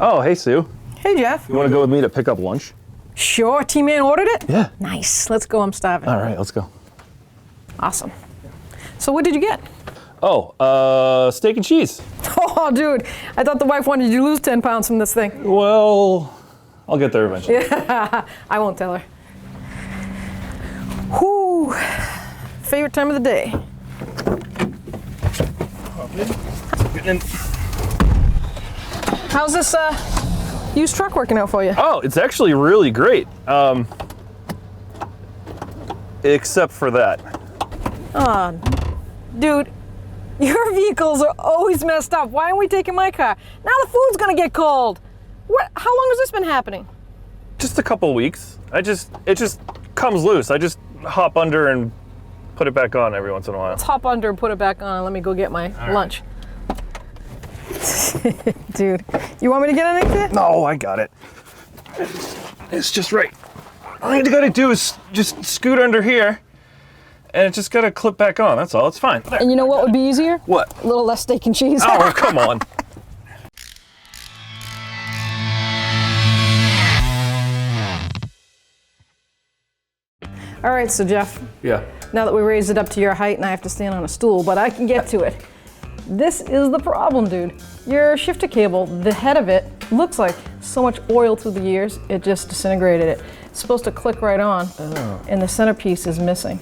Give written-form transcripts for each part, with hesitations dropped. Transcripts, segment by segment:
Oh, hey, Sue. Hey, Jeff. You want to go with me to pick up lunch? Sure, T-Man ordered it? Yeah. Nice. Let's go. I'm starving. All right, let's go. Awesome. So what did you get? Oh, steak and cheese. Oh, dude. I thought the wife wanted you to lose 10 pounds from this thing. Well, I'll get there eventually. Yeah, I won't tell her. Whew. Favorite time of the day. How's this used truck working out for you? Oh, it's actually really great. Except for that. Oh, dude, your vehicles are always messed up. Why aren't we taking my car? Now the food's gonna get cold. How long has this been happening? Just a couple weeks. It just comes loose. I just hop under and put it back on every once in a while. Let's hop under and put it back on and let me go get my lunch. Dude, you want me to get anything? No, I got it. It's just right. All you gotta do is just scoot under here, and it just gotta clip back on. That's all. It's fine. There. And you know what would be easier? What? A little less steak and cheese. Oh, come on. All right, so Jeff, Yeah. now that we raised it up to your height and I have to stand on a stool, but I can get to it. This is the problem, dude. Your shifter cable, the head of it, looks like so much oil through the years, it just disintegrated it. It's supposed to click right on, and the centerpiece is missing.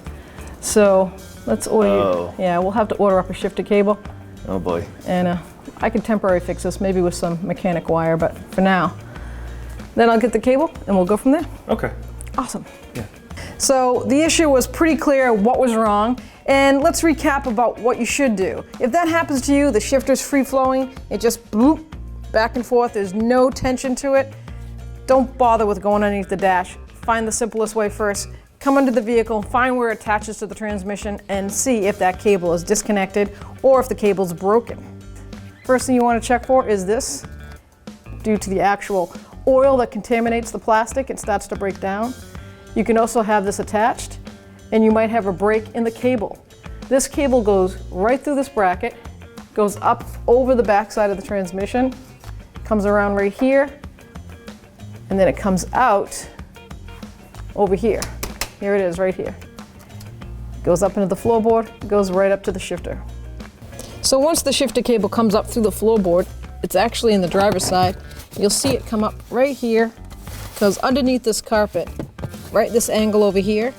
So let's order you. Yeah, we'll have to order up a shifter cable. Oh boy. And I can temporarily fix this, maybe with some mechanic wire, but for now. Then I'll get the cable and we'll go from there. Okay. Awesome. Yeah. So the issue was pretty clear what was wrong, and let's recap about what you should do. If that happens to you, the shifter's free-flowing, it just bloop back and forth, there's no tension to it, don't bother with going underneath the dash. Find the simplest way first. Come under the vehicle, find where it attaches to the transmission, and see if that cable is disconnected or if the cable's broken. First thing you want to check for is this. Due to the actual oil that contaminates the plastic, it starts to break down. You can also have this attached, and you might have a break in the cable. This cable goes right through this bracket, goes up over the backside of the transmission, comes around right here, and then it comes out over here. Here it is, right here. Goes up into the floorboard, goes right up to the shifter. So once the shifter cable comes up through the floorboard, it's actually in the driver's side. You'll see it come up right here, goes underneath this carpet, right this angle over here.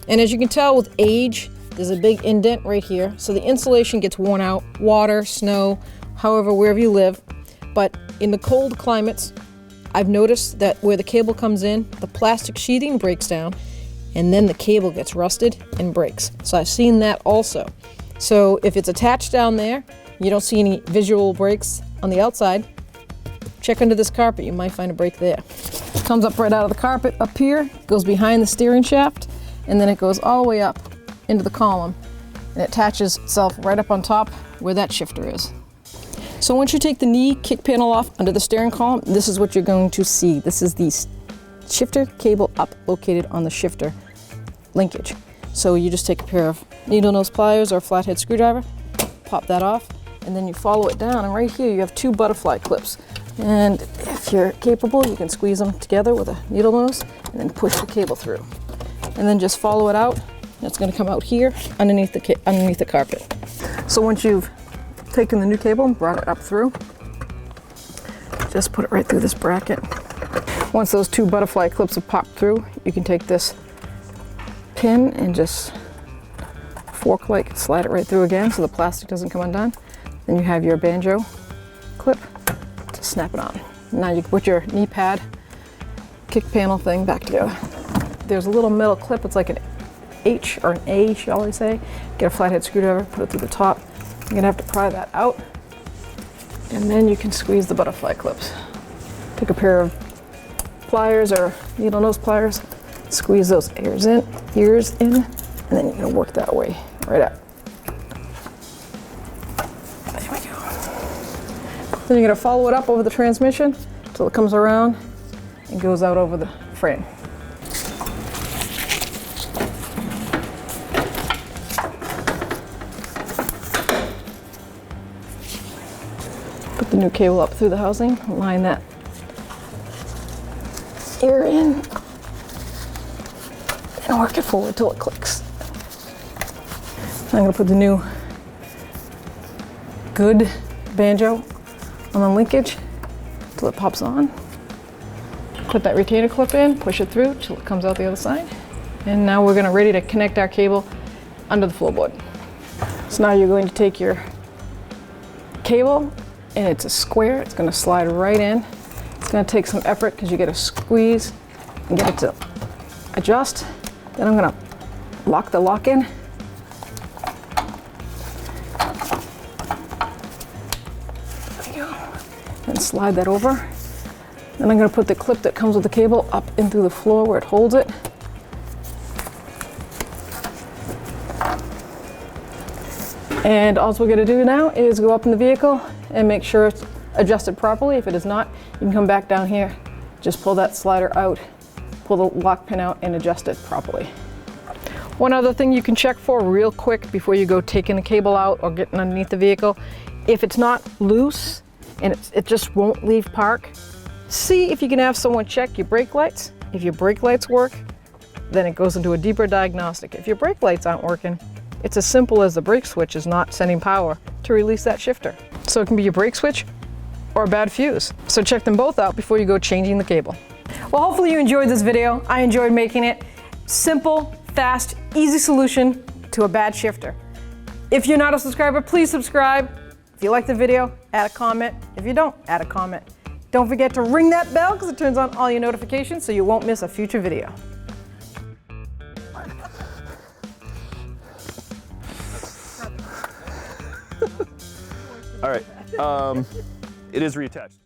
And as you can tell with age, there's a big indent right here. So the insulation gets worn out, water, snow, however, wherever you live. But in the cold climates, I've noticed that where the cable comes in, the plastic sheathing breaks down, and then the cable gets rusted and breaks. So I've seen that also. So if it's attached down there, you don't see any visual breaks on the outside, check under this carpet, you might find a break there. It comes up right out of the carpet up here, goes behind the steering shaft, and then it goes all the way up into the column, and it attaches itself right up on top where that shifter is. So once you take the knee kick panel off under the steering column, this is what you're going to see. This is the shifter cable up located on the shifter linkage. So you just take a pair of needle nose pliers or a flathead screwdriver, pop that off, and then you follow it down, and right here you have two butterfly clips. And if you're capable, you can squeeze them together with a needle nose and then push the cable through. And then just follow it out. It's going to come out here underneath the carpet. So once you've taken the new cable and brought it up through, just put it right through this bracket. Once those two butterfly clips have popped through, you can take this pin and just fork-like slide it right through again so the plastic doesn't come undone. Then you have your banjo clip to snap it on. Now you can put your knee pad, kick panel thing back together. There's a little metal clip, it's like an H or an A, shall I say. Get a flathead screwdriver, put it through the top. You're gonna have to pry that out, and then you can squeeze the butterfly clips. Take a pair of pliers or needle nose pliers, squeeze those ears in, and then you're gonna work that way right up. There we go. Then you're gonna follow it up over the transmission until it comes around and goes out over the frame. The new cable up through the housing, line that ear in, and work it forward till it clicks. I'm gonna put the new good banjo on the linkage till it pops on. Put that retainer clip in, push it through till it comes out the other side. And now we're ready to connect our cable under the floorboard. So now you're going to take your cable, and it's a square, it's gonna slide right in. It's gonna take some effort because you gotta squeeze and get it to adjust. Then I'm gonna lock the lock in. There we go. And slide that over. Then I'm gonna put the clip that comes with the cable up in through the floor where it holds it. And all we're gonna do now is go up in the vehicle and make sure it's adjusted properly. If it is not, you can come back down here, just pull that slider out, pull the lock pin out and adjust it properly. One other thing you can check for real quick before you go taking the cable out or getting underneath the vehicle, if it's not loose and it just won't leave park, see if you can have someone check your brake lights. If your brake lights work, then it goes into a deeper diagnostic. If your brake lights aren't working, it's as simple as the brake switch is not sending power to release that shifter. So it can be your brake switch or a bad fuse. So check them both out before you go changing the cable. Well, hopefully you enjoyed this video. I enjoyed making it. Simple, fast, easy solution to a bad shifter. If you're not a subscriber, please subscribe. If you like the video, add a comment. If you don't, add a comment. Don't forget to ring that bell because it turns on all your notifications so you won't miss a future video. All right, it is reattached.